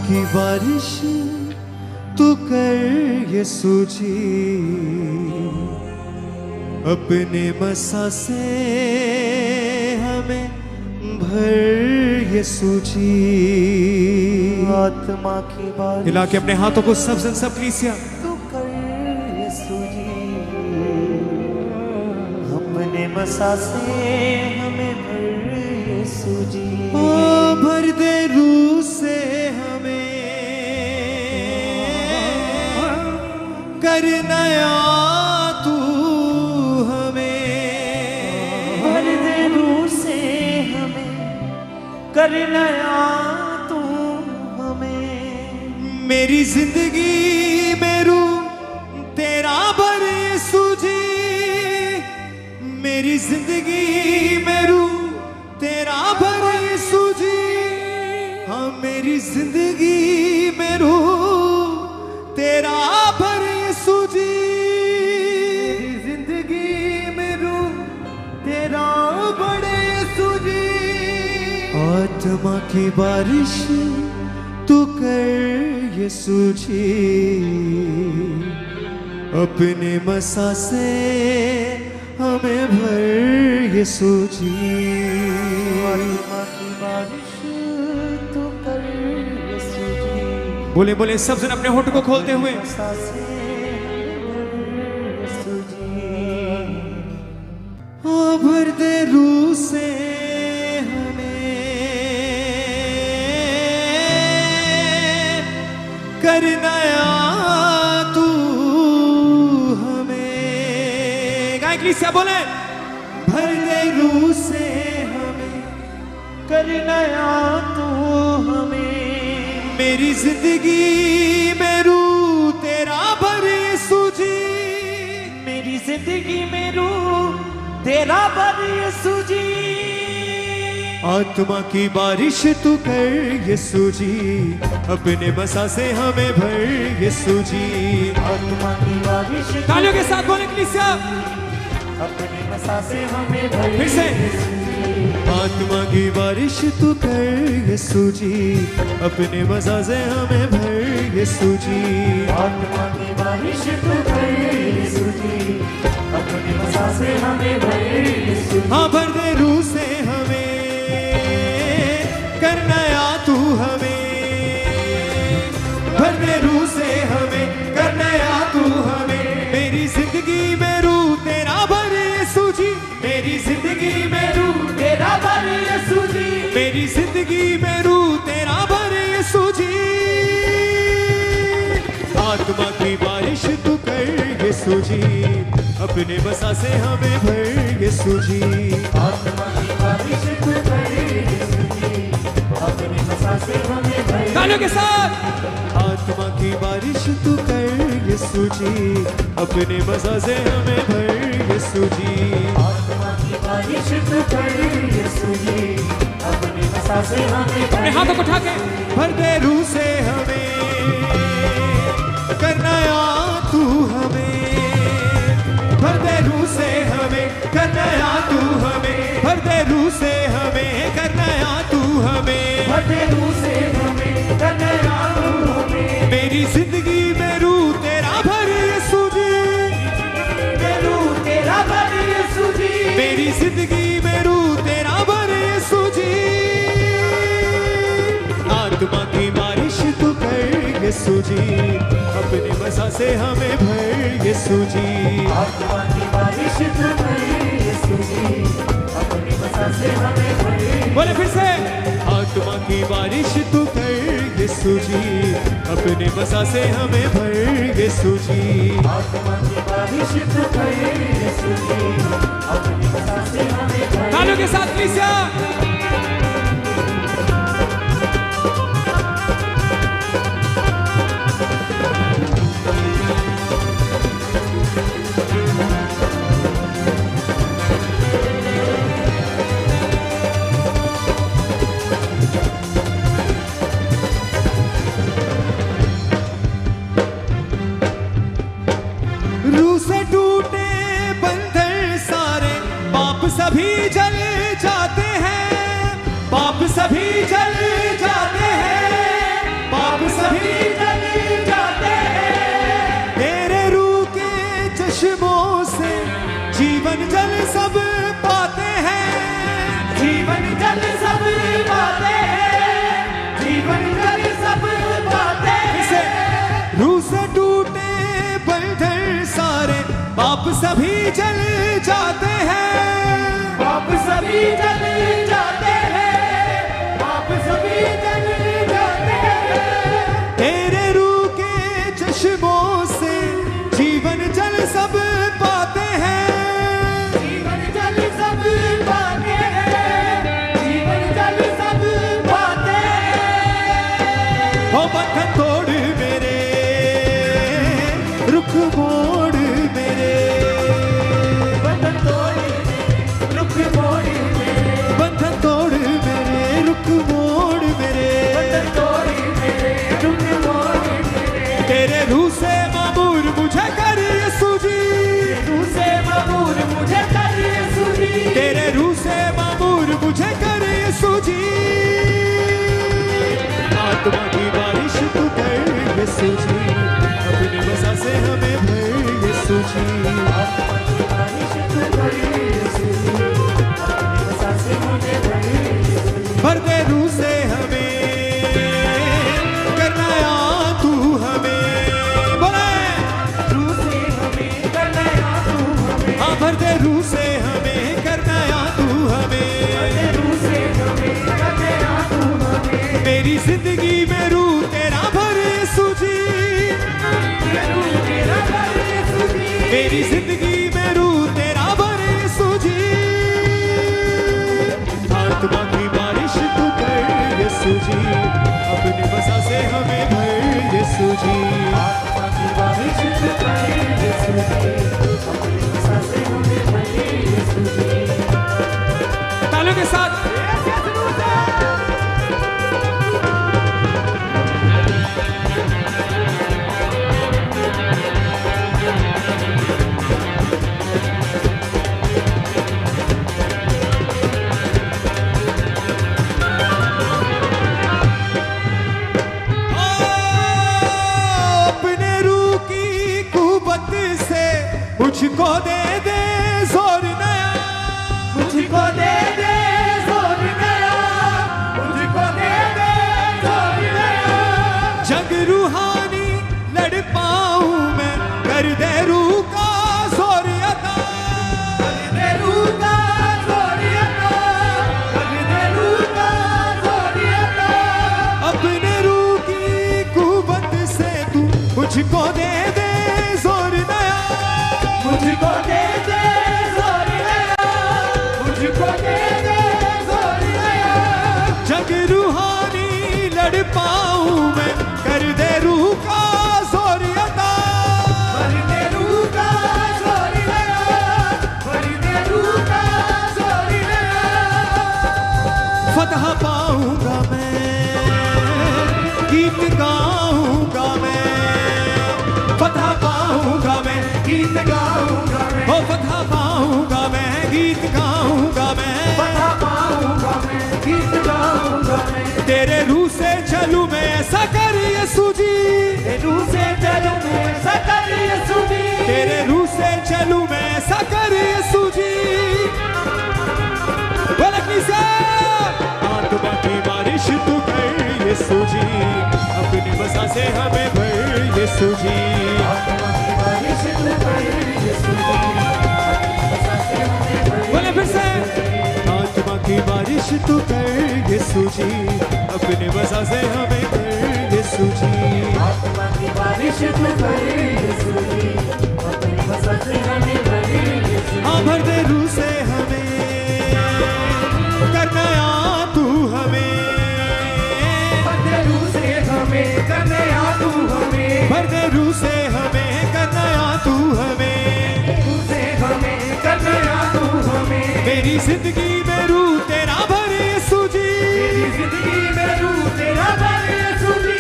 की बारिश तू कर यीशु जी, अपने मसा से हमें भर यीशु जी। आत्मा की बारिश हिला के अपने हाथों को सब जन सब कलीसिया, तू कर यीशु जी, अपने मसा से हमें भर यीशु जी। ओ भर दे रूह से हमें, कर नया तू हमें, भर दे रूह से हमें, कर नया तू हमें। मेरी जिंदगी में रूह तेरा भर यीशु जी, मेरी जिंदगी में रूह तेरा भर यीशु जी। हाँ मेरी जिंदगी में रूह तेरा भर यीशु जी, मेरी जिंदगी में रूह तेरा बड़े यीशु जी। आत्मा की बारिश तू कर यीशु जी, अपने मसा से हमें भर यीशु जी। आत्मा की बारिश तू कर यीशु जी, बोले बोले सब जन अपने होठ को खोलते हुए, मसा से यीशु जी। हाँ भर दे रूह से हमें, कर नया तू हमें। गायक लीसिया बोले, भर दे रूह से हमें, कर नया तू हमें। मेरी जिंदगी में रूह तेरा भर यीशु जी, मेरी जिंदगी में रूह तेरा भर यीशु जी। आत्मा की बारिश तू कर यीशु जी, अपने मसा से हमें भर यीशु जी। आत्मा की बारिश तालियों के साथ बोले कलीसिया, अपने मसा से हमें भर फिर से। आत्मा की बारिश तू कर यीशु जी, अपने मसा से हमें भर यीशु जी। आत्मा की बारिश तू कर यीशु जी, अपने मसा से हमें भर यीशु जी। हाँ भर दे रूह से हमें, कर नया तू हमें, भर दे रूह से हमें, कर नया तू हमें। मेरी जिंदगी में रूह तेरा भर यीशु जी, मेरी जिंदगी में रूह तेरा भर यीशु जी, मेरी जिंदगी में रूह तेरा भर यीशु जी। आत्मा की बारिश तू कर यीशु जी, अपने बसा से हमें भर यीशु जी। आत्मा की बारिश तू कर यीशु जी, अपने मसा से हमें भर। तालियों के साथ, आत्मा की बारिश तू कर यीशु जी, अपने मजा से हमें भर यीशु जी। आत्मा की बारिश तू कर यीशु जी, अपने मसा से हमें भर। अपने हाथों को उठा के, भर दे रूह से हमें, कर नया तू हमें, भर दे रूह से हमें, कर नया तू हमें, भर दे रूह से हमें, कर नया तू हमें, भर दे रूह से हमें, कर नया तू हमें। मेरी जिंदगी में रूह तेरा भर यीशु जी, रूह तेरा भर यीशु जी, मेरी जिंदगी में रूह तेरा भर यीशु जी। आत्मा की बारिश तू कर यीशु जी, अपने मसा से हमें भर यीशु जी। आत्मा की बारिश तू कर यीशु जी, अपने मसा से हमें भर। बोले फिर से, आत्मा की बारिश तू कर यीशु जी, अपने मसा से हमें भर यीशु जी। आत्मा की बारिश तू कर यीशु जी, अपने मसा से हमें भर। तालियों के साथ कलीसिया, रूह से टूटे बंधन सारे, पाप सभी जल जाते हैं, पाप सभी जल जाते हैं, पाप चश्मों से जीवन जल सब पाते हैं, जीवन जल सब पाते हैं, जीवन जल सब पाते हैं। रूह से टूटे बंधन सारे पाप सभी जल जाते हैं, पाप सभी जल जाते हैं, पाप सभी जल जाते हैं। तेरे रूह के चश्मों से जीवन जल सब पाते हैं, जीवन जल सब पाते हैं, जीवन जल सब पाते हैं। हो बंधन तोड़ मेरे, रुख मोड़ मेरे, बंधन तोड़ रुख मोड़ मेरे, बंधन तोड़ मेरे, रुख मोड़ मेरे। बंधन तोड़ मेरे, रुख मोड़ मेरे। तेरे रूह से मामूर मुझे कर यीशु जी, रूह से मामूर मुझे कर यीशु जी, तेरे रूह से मामूर मुझे कर यीशु जी। आत्मा की बारिश तू कर यीशु जी, अपनी वजह से हमें भर यीशु जी। आत्मा की बारिश तू कर यीशु जी, अपनी वजह से मुझे भर यीशु जी। भर दे रूह से हमें, करना या तू हमें, बोले रूह से हमें करना या तू हमें, हाँ भर दे रूह से हमें, करना या तू हमें। रूह से हमें करना या तू हमें। मेरी जिंदगी में रूह तेरा भर यीशु जी, रूह तेरा भर यीशु जी, मेरी जिंदगी में रूह तेरा भर यीशु जी। आत्मा की बारिश तू कर यीशु जी, अपनी वजह से हमें भर यीशु जी। आत्मा की बारिश तू कर यीशु जी, अपनी वजह से मुझे भर यीशु जी। तालियों के साथ अपने रूह की कुव्वत से मुझको दे दे जोर नया, मुझको दे दे जोर नया, मुझको दे दे जोर नया। जग रूहानी लड़ पाऊं मैं, कर दे रूह का जोर अदा। कर दे रूह का जोर अदा, कर दे रूह का जोर अदा। अपने रूह की कुव्वत से तू मुझको दे दे जोर नया, मुझको दे दे जोर नया, मुझको दे दे जोर नया। जग रूहानी लड़ पाऊं मैं, कर दे रूह का जोर अदा। कर दे रूह का जोर नया, कर दे रूह का जोर नया। फतह पाऊंगा मैं, गीत गाऊंगा मैं, फतह पाऊंगा मैं, गीत गाऊंगा मैं, ओ फतह पाऊंगा मैं, गीत गाऊंगा मैं। बता पाऊंगा मैं, गीत गाऊंगा मैं। तेरे रूह से चलूं मैं, ऐसा कर यीशु जी, रूह से चलूं मैं, ऐसा कर यीशु जी। तेरे रूह से चलूं मैं, ऐसा कर यीशु जी। बोले किसे आत्मा की बारिश तू कर यीशु जी, अपनी वजह से हमें भर यीशु जी। आत्मा की बारिश तू कर यीशु जी, अपनी वजह से हमें भर बोले फिर से आत्मा की बारिश तू कर यीशु जी, अपने वजह से हमें कर यीशु जी। आत्मा की बारिश तू कर यीशु जी, अपनी वजह से हमें भर यीशु जी। हाँ भर दे रूह से हमें, करना या तू हमें, भर दे रूह से हमें, करना या तू हमें। भर दे रूह से हमें, करना या तू हमें। रूह से हमें, करना या तू हमें। मेरी जिंदगी में रूह तेरा भर यीशु जी, मेरी जिंदगी में रूह तेरा भर यीशु जी।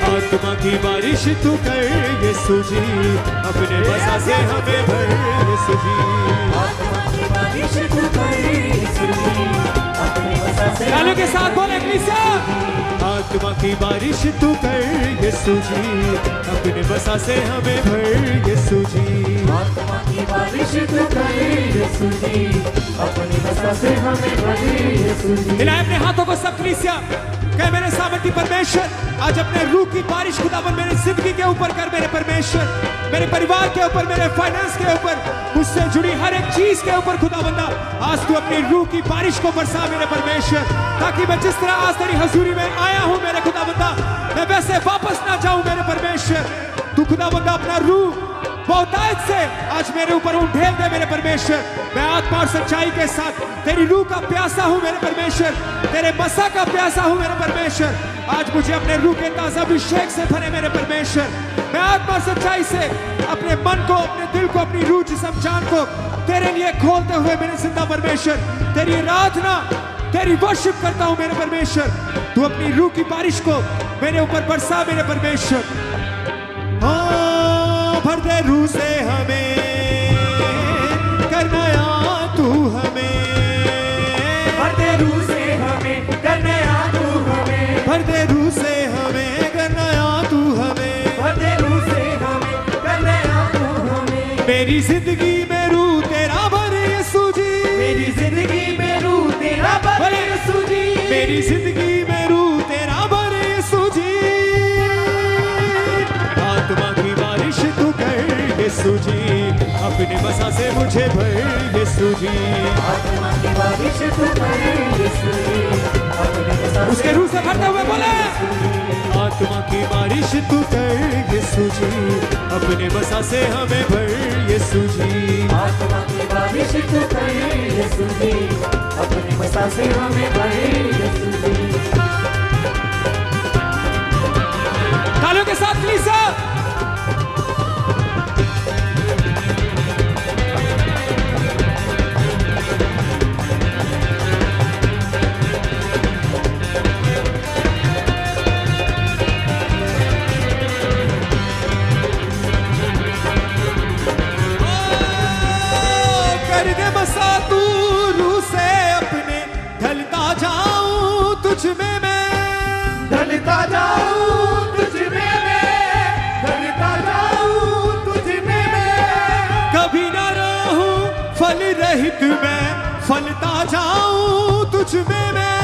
आत्मा की बारिश तू कर यीशु जी, अपने वजह से हमें भर यीशु जी। आत्मा की बारिश तू कर यीशु जी, अपनी वजह से तालियों के साथ बोले कलीसिया, आत्मा की बारिश तू कर यीशु जी, अपने बसा से हमें भर यीशु जी। आत्मा की बारिश तू कर यीशु जी, अपनी बसा से हमें भर यीशु जी। हिलाए अपने हाथों को सब कलीसिया, कह मेरे सामर्थी परमेश्वर आज अपने रूह की बारिश खुदावन मेरी जिंदगी के ऊपर कर, मेरे परमेश्वर मेरे परिवार के ऊपर, मेरे फाइनेंस के ऊपर, मुझसे जुड़ी हर एक चीज के ऊपर खुदावंदा आज तू अपनी रूह की बारिश को बरसा मेरे परमेश्वर, ताकि मैं जिस तरह आज तेरी हजूरी में आया हूं मेरे खुदावंदा मैं वैसे वापस ना जाऊं मेरे परमेश्वर। तू खुदावंदा अपना रूह बहुतायत से आज मेरे ऊपर उंडेल दे मेरे परमेश्वर। मैं आत्मा और सच्चाई के साथ तेरी रूह का प्यासा हूं मेरे परमेश्वर, तेरे मसा का प्यासा हूं मेरे परमेश्वर। आज मुझे अपने रूह के ताजा अभिषेक से भरे मेरे परमेश्वर। मैं आत्मा और सच्चाई से अपने मन को, अपने दिल को, अपनी रूह, जिस्म, जान को तेरे लिए खोलते हुए मेरे जिंदा परमेश्वर तेरी आराधना, तेरी वर्शिप करता हूं मेरे परमेश्वर। तू अपनी रूह की बारिश को मेरे ऊपर बरसा मेरे परमेश्वर। भर दे रूह से हमें, कर नया तू हमें, भर दे रूह से हमें, कर नया तू हमें, भर दे रूह से हमें, कर नया तू हमें, भर दे रूह से हमें, कर नया तू हमें। मेरी जिंदगी में रूह तेरा भर यीशु जी, मेरी जिंदगी में रूह तेरा भर यीशु जी, मेरी जिंदगी में रूह तेरा भर यीशु जी। आत्मा की बारिश तू कर यीशु जी, अपने बसा से मुझे भर यीशु जी। आत्मा की बारिश तू कर यीशु जी, अपने बसा से उसके रूह से भरते हुए बोले, आत्मा की बारिश तू कर यीशु जी, अपने बसा से हमें भर यीशु जी। आत्मा की बारिश तू कर यीशु जी, अपने बसा से हमें भर यीशु जी। तालियों के साथ कलीसिया, कर दे बसा तू रूह से अपने, ढलता जाऊं तुझ में मैं, ढलता जाऊं तुझ में मैं, ढलता जाऊं तुझ में मैं, कभी न रहूं फल रहित मैं, फलता जाऊं तुझ में मैं,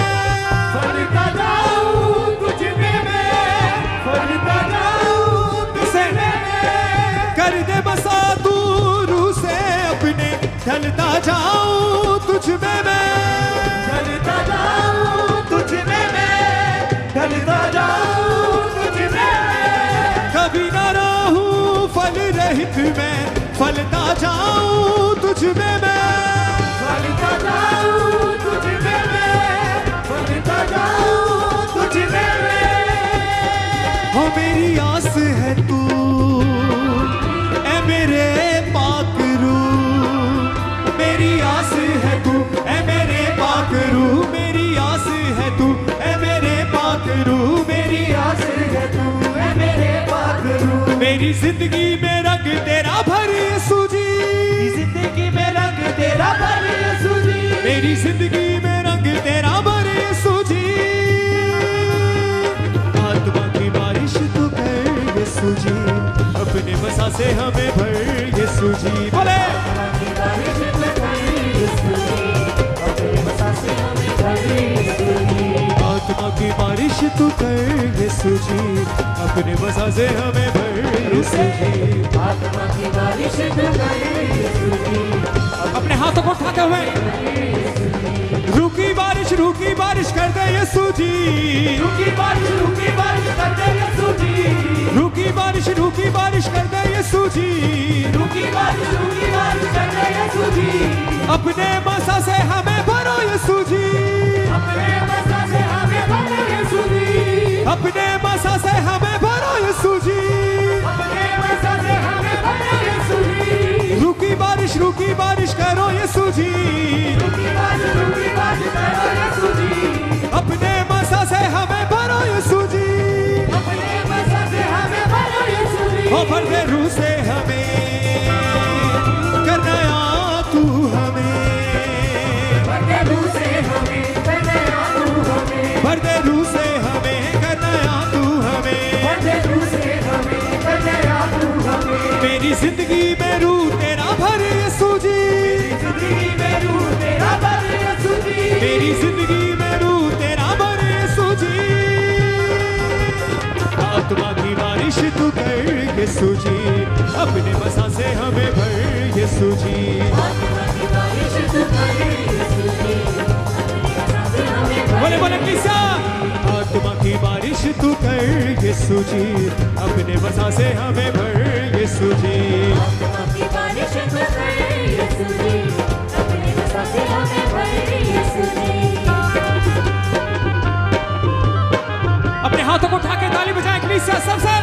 फलता जाऊं तुझ में मैं, फलता जाऊं तुझ में मैं। कर दे बसा तू रूह से अपने, ढलता जाऊं तुझ में मैं, ढलता जाऊं तुझ में मैं, ढलता जाऊं तुझ में मैं, कभी न रहूं फल रहित मैं, फलता जाऊं तुझ में मैं। फलता जाऊं तुझ में मैं, फलता जाऊं तुझ में मैं। हो मेरी आस है तू, ए मेरे पाक रूह, मेरी आस है तू, ए मेरे पाक रूह, मेरी आस है तू, ए मेरे पाक रूह, मेरी आस है तू, ऐ मेरे पाक रूह, मेरी जिंदगी में रंग तेरा भर यीशु जी, जिंदगी में रंग तेरा भर यीशु जी, मेरी जिंदगी में रंग तेरा भर यीशु जी। आत्मा की बारिश तू कर यीशु जी, अपने बसा से हमें भर यीशु जी। बोले आत्मा की बारिश तू कर यीशु जी, अपने बसा से हमें भर यीशु जी। आत्मा की बारिश तू कर यीशु जी, अपने बसा से हमें भर यीशु जी। आत्मा की बारिश तू कर यीशु जी, अपने हाथों को उठाते हुए रूह की बारिश कर दे यीशु जी, रूह की बारिश कर दे यीशु जी, रूह की बारिश कर दे यीशु जी, रूह की बारिश कर दे यीशु जी। अपने बसा से हमें भरो यीशु जी, अपने बसा से हमें भरो यीशु जी, अपने बसा से हमें भरो यीशु जी। अपने बसा से हमें भरो यीशु जी, रूह की बारिश करो यीशु जी, रूह की बारिश करो यीशु जी, अपने बसा से हमें भरो यीशु जी। अपने बसा से हमें भरो यीशु जी। हो भर दे रूह से हमें, कर नया तू हमें, भर दे रूह से हमें, कर नया तू हमें, भर दे रूह से हमें, कर यीशु जी, अपने मसा से हमें भर यीशु जी। बोले बोले किसा, आत्मा की बारिश तू कर यीशु जी, अपने मसा से हमें भर यीशु जी। आत्मा की बारिश तू कर यीशु जी, अपने मसा से हमें भर यीशु जी। अपने हाथों को उठा के ताली बजाएं कलीसिया सबसे।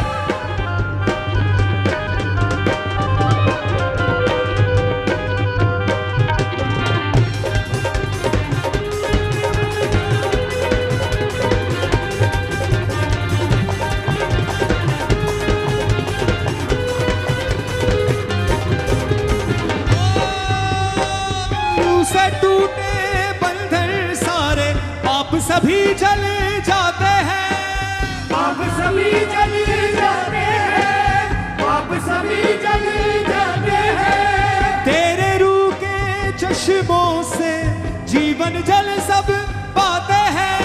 से टूटे बंधन सारे पाप सभी जल जाते हैं, पाप सभी जल जाते हैं, पाप सभी जल जाते हैं। तेरे रूह के चश्मों से जीवन जल सब पाते हैं,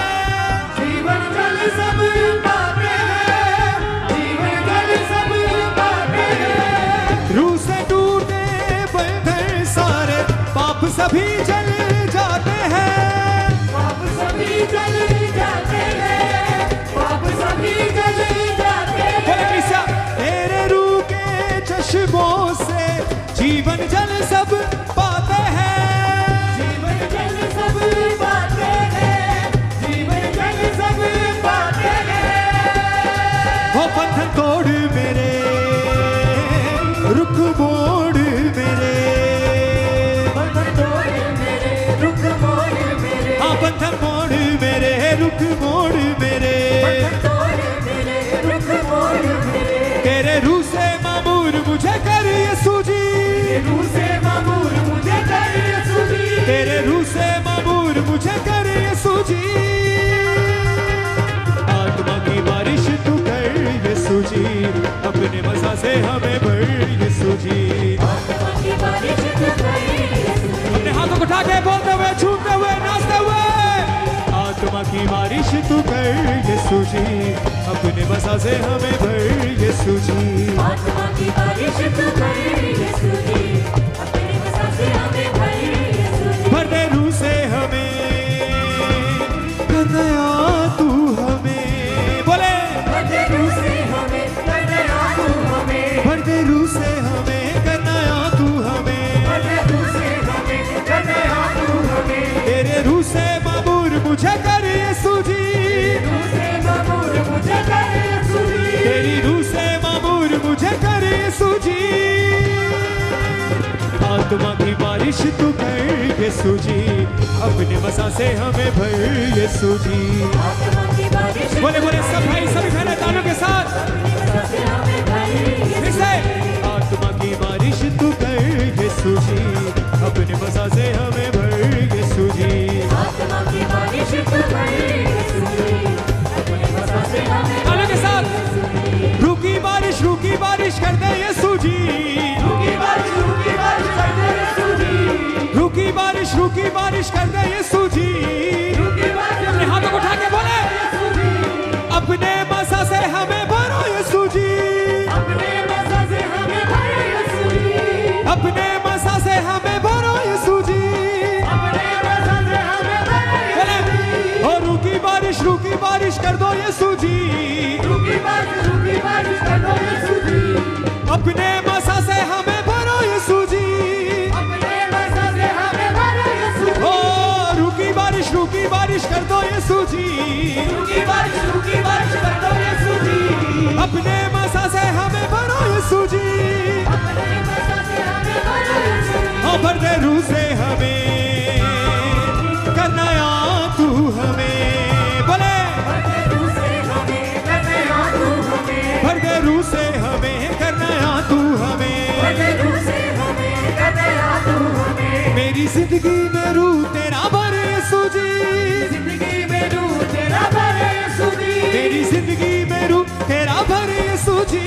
जीवन जल सब पाते हैं, जीवन जल सब पाते हैं। रूह से टूटे बंधन सारे पाप सभी जल जाते हैं, पाप सभी जल जाते हैं, पाप सभी जल जाते हैं। तेरे रूह के चश्मों से जीवन जल सब पाते हैं, जीवन जल सब पाते हैं, जीवन जल सब पाते हैं। वो बंधन तोड़ मेरे, रुख मोड़ मेरे, बंधन तोड़ मेरे, रुख मोड़ मेरे, हाँ बंधन मोड़ मेरे, रुख मोड़ मेरे। बंधन तोड़ मेरे, रुख मोड़ मेरे। तेरे रूह से मामूर मुझे कर यीशु जी, रूह से मामूर मुझे कर यीशु जी, तेरे रूह से मामूर मुझे कर यीशु जी। आत्मा की बारिश तू कर यीशु जी, अपने मसा से हमें भर यीशु जी। आत्मा की बारिश तू कर यीशु जी। अपने हाथों को उठा के बोलते हुए, झूमते हुए, नाचते हुए, आत्मा की बारिश तू कर यीशु जी, अपने मसा से हमें भर यीशु जी। आत्मा की बारिश तू कर यीशु जी, अपने मसा से हमें भर यीशु जी। भर दे रूह से हमें, कर नया तू हमें, बोले भर दे रूह से हमें, कर नया तू हमें। भर दे रूह से हमें, कर नया तू हमें। भर दे रूह से हमें, कर नया तू हमें। तेरे रूह से मामूर मुझे कर यीशु जी, रूह से मामूर मुझे कर यीशु जी, तेरी रूह से मामूर मुझे कर यीशु जी। आत्मा की बारिश तू कर यीशु जी, अपने मसा से हमें भर यीशु जी। आत्मा की बारिश बोले बोले सब भाई सभी बहनें तालियों के साथ मसा से हमें भर फिर से। आत्मा की बारिश तू कर यीशु जी, अपने मसा से हमें भर यीशु जी। आत्मा की बारिश तू कर यीशु जी, अपने मसा से हमें तालियों के साथ रूह की बारिश कर दे यीशु जी, रूह की बारिश कर दे यीशु जी, रूह की बारिश कर दे यीशु जी। रूह की बारिश अपने हाथों को उठा के बोले, यीशु जी, अपने मसा से हमें भरो यीशु जी, अपने मसा से हमें भर यीशु जी, अपने मसा से हमें भरो यीशु जी। अपने मसा से हमें भर बोले यीशु जी। ओ रूह की बारिश कर दो यीशु जी, रूह की बारिश कर दो यीशु जी, अपने मसा से हमें भरो यीशु जी। अपने मसा से हमें भर यीशु जी। ओ रूह की बारिश कर दो यीशु जी, रूह की बारिश कर दो यीशु जी, अपने मसा से हमें भरो यीशु जी। अपने मसा से हमें भर यीशु जी। हाँ भर दे रूह से हमें, कर नया तू हमें, बोले भर दे रूह से हमें, कर नया तू हमें। भर दे रूह से हमें, कर नया तू हमें। भर दे रूह से हमें, कर नया तू हमें। मेरी जिंदगी में रूह तेरा भर यीशु जी, जिंदगी में रूह तेरा भर यीशु जी, मेरी जिंदगी में रूह तेरा भर यीशु जी।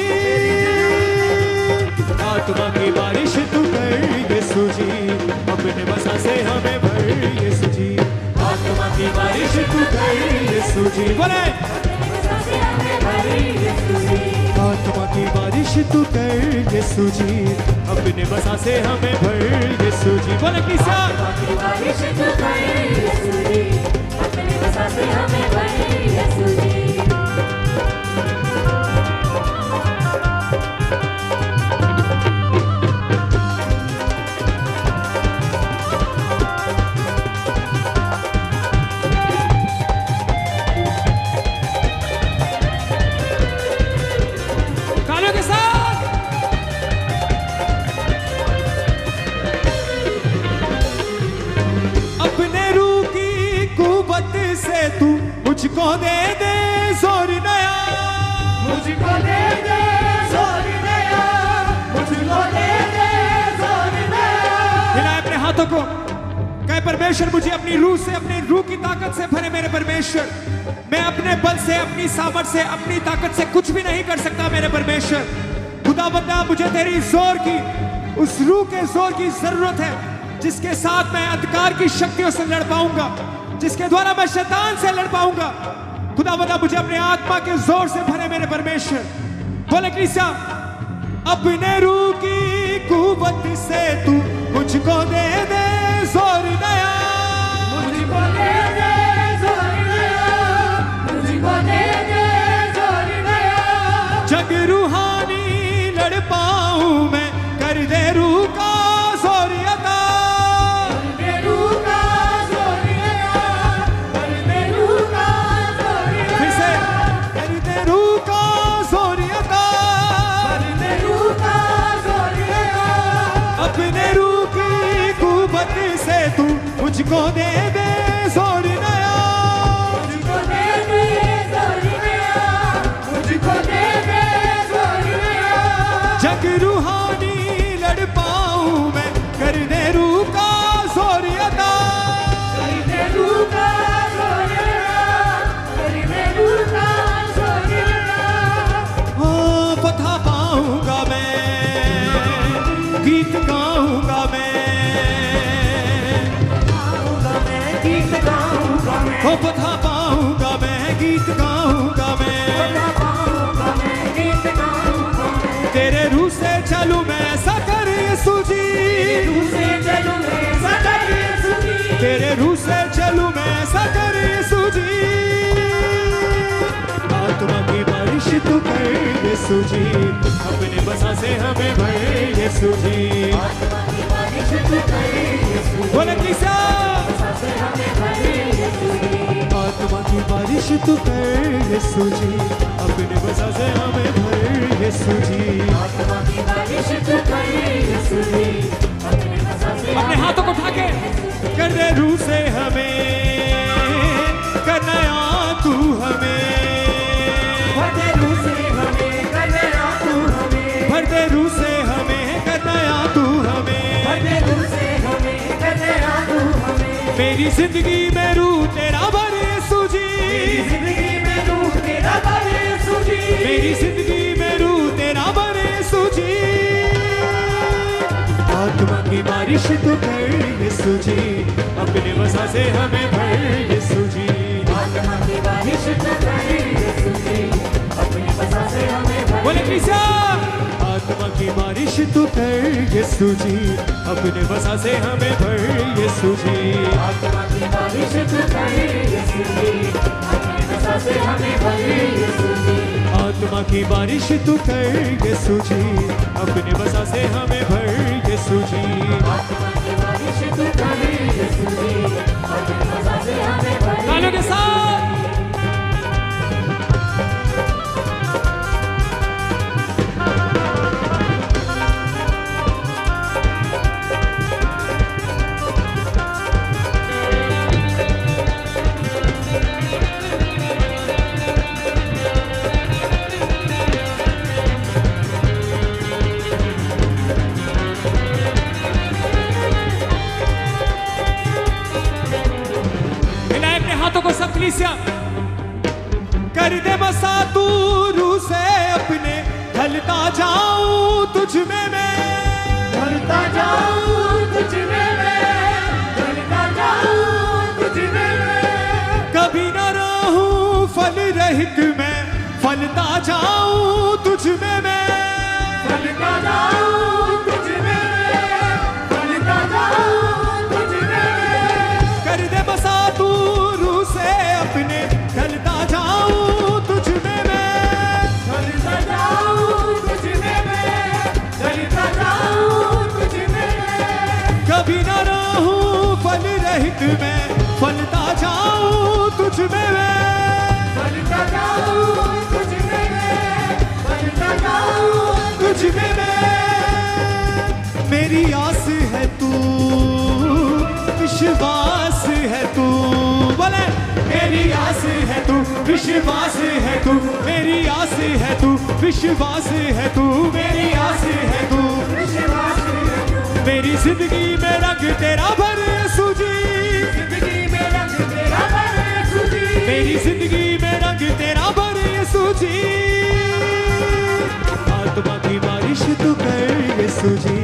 आत्मा की बारिश तू कर यीशु जी, अपने मसा से हमें भर यीशु जी। आत्मा की बारिश तू कर यीशु जी, बोले अपने मसा से हमें भर यीशु जी। आत्मा की बारिश तू कर यीशु जी अपने बसा से हमें भर यीशु जी। बोले किसा आत्मा की बारिश तू कर यीशु जी, अपने बसा से हमें भर यीशु जी। तालियों के साथ अपने रूह की कुव्वत से तू मुझको दे दे जोर नया, मुझको दे दे जोर नया, मुझको दे दे जोर नया। हिलाए अपने हाथों को, कहे परमेश्वर मुझे अपनी रूह से, अपनी रूह की ताकत से भरे मेरे परमेश्वर। मैं अपने बल से, अपनी सामर्थ से, अपनी ताकत से कुछ भी नहीं कर सकता मेरे परमेश्वर। खुदावंदा मुझे तेरी जोर की, उस रूह के जोर की जरूरत है जिसके साथ मैं अंधकार की शक्तियों से लड़ पाऊंगा, जिसके द्वारा मैं शैतान से लड़ पाऊंगा। खुदावंदा मुझे अपने आत्मा के जोर से भरे मेरे परमेश्वर। बोले कलीसिया अपने रूह की कुव्वत से तू मुझको दे दे जोर नया, मुझको दे दे जोर नया, मुझको दे दे जोर नया। जग रूहानी लड़ पाऊं मैं, कर दे रूह का जोर अता, कर दे रूह का जोर नया, कर दे रूह का जोर नया। फिर से कर दे रूह का जोर अता, कर दे रूह का जोर नया। अपने रूह की कुव्वत से तू मुझको दे दे जोर नया, मुझको दे दे जोर नया, मुझको दे दे जोर नया। जग रूहानी लड़ पाऊं मैं, कर दे रूह का जोर अता, कर दे रूह का जोर नया, कर दे रूह का जोर नया। हाँ पता पाऊंगा मैं, गीत गाऊंगा मैं, गाऊंगा मैं, गीत गाऊंगा मैं, हो पता पाऊंगा मैं, गीत गाऊंगा मैं। गाऊंगा मैं, गीत गाऊंगा मैं। तेरे रूह से चलूं मैं, ऐसा कर यीशु जी, रूह से चलूं मैं, ऐसा कर यीशु जी। तेरे रूह से चलूं मैं, ऐसा कर यीशु जी। आत्मा की बारिश तू कर यीशु जी, अपने बसा से हमें भर यीशु जी। आत्मा की बारिश तू कर यीशु जी, बोले किसा बसा से हमें भर यीशु जी। आत्मा की बारिश तू कर यीशु जी, अपने बसा से हमें भर यीशु जी। आत्मा की बारिश तू कर यीशु जी, अपने बसा से अपने हाथों को उठा के कर दे रूह से हमें, कर नया तू हमें, भर दे रूह से हमें, कर नया तू हमें। भर दे रूह से हमें, कर नया तू हमें। भर दे रूह से हमें, कर नया तू हमें। मेरी जिंदगी में रूह तेरा भर यीशु जी, जिंदगी में रूह तेरा भर यीशु जी। मेरी जिंदगी में रूह तेरा भर यीशु जी। आत्मा की बारिश तू कर यीशु जी, अपने बसा से हमें भर यीशु जी। आत्मा की बारिश तू कर यीशु जी, अपने बसा से हमें भर। बोले कलीसिया आत्मा की बारिश तू कर यीशु जी, अपने बसा से हमें भर यीशु जी। आत्मा की बारिश तू कर यीशु जी, अपने बसा से हमें भर यीशु जी। आत्मा की बारिश तू कर यीशु जी, अपने बसा से हमें भर यीशु जी। आत्मा की बारिश तू कर यीशु जी, अपने बसा से हमें भर। तालियों के साथ हाथों को सब कलीसिया कर दे बसा तू रूह से अपने, ढलता जाऊं तुझ में मैं, ढलता जाऊं तुझ में मैं, ढलता जाऊं तुझ में मैं। कभी न रहूं फल रहित मैं, फलता जाऊं तुझ में मैं, फलता जाऊं मरा हूँ फल रहित मैं, फलता जाऊँ तुझ में मैं, फलता जाऊं तुझ में मैं, फलता जाऊं तुझ में मैं। मेरी आस है तू, विश्वास है तू, बोले मेरी आस है तू, विश्वास है तू, मेरी आस है तू, विश्वास है तू, मेरी आस है तू, विश्वास है तू। मेरी जिंदगी में रंग तेरा भर यीशु जी, जिंदगी में रंग तेरा भर यीशु जी, मेरी जिंदगी में रंग तेरा भर यीशु जी। आत्मा की बारिश तू कर यीशु जी,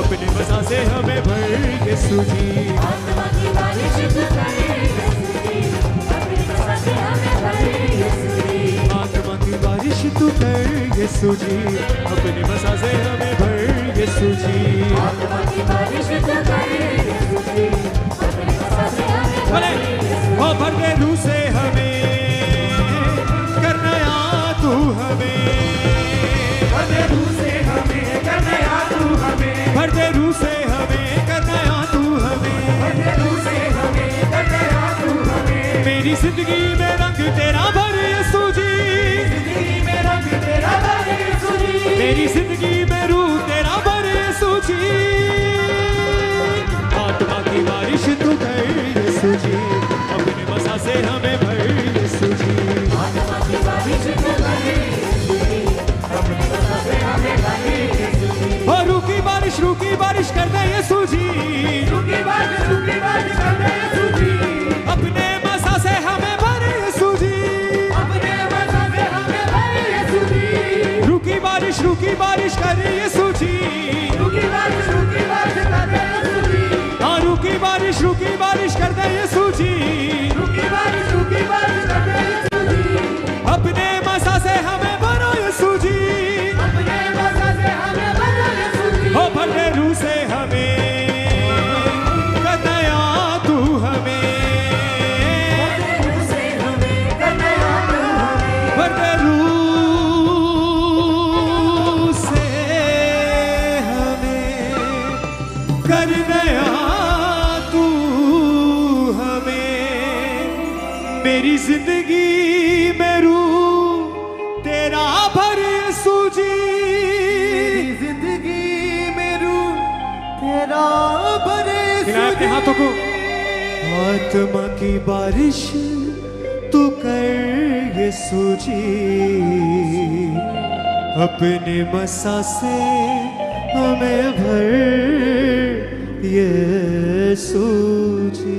अपने मज़ा से हमें भर यीशु जी। आत्मा की बारिश तू कर यीशु जी, अपने मज़ा से हमें भर यीशु जी। आत्मा की बारिश तू कर यीशु जी, अपने मज़ा से हमें भर यीशु जी। आत्मा की बारिश तू कर यीशु जी, अपने मज़ा से हमें भर बोले यीशु जी। ओ भर दे रूह से हमें, कर नया तू हमें, भर दे रूह से हमें, कर नया तू हमें, भर दे रूह से हमें, कर नया तू हमें। भर दे रूह से हमें, कर नया तू हमें। मेरी जिंदगी में रंग तेरा भर यीशु जी, जिंदगी में रंग तेरा भर यीशु जी, मेरी जिंदगी में रूह तेरा भर यीशु जी। आत्मा की बारिश तू कर यीशु जी, अपने मज़ा से हमें भर यीशु जी। आत्मा की बारिश तू कर यीशु जी, अपने मज़ा से हमें भर यीशु जी। ओ रूह की बारिश कर दे यीशु जी, रुकी बारिश कर दे यीशु जी, अपने मज़ा से हमें भर यीशु जी। अपने मज़ा से हमें भर यीशु जी। रूह की बारिश कर यीशु जी, रुकी बारिश कर दे यीशु जी, हाँ रूह की बारिश कर दे यीशु जी। रुकी बारिश कर दे यीशु जी। अपने मज़ा से हमें भरो यीशु जी, अपने मज़ा से हमें भर यीशु जी। ओ भर दे रूह से हमें, कर नया तू हमें, भर दे रूह से हमें, कर नया तू हमें। भर दे रूह से हमें, कर नया तू हमें। मेरी जिंदगी में रूह तेरा भर यीशु जी, जिंदगी में रूह तेरा भर हिलाए अपने हाथों को। आत्मा की बारिश तू कर यीशु जी, अपने मसा से हमें भर यीशु जी।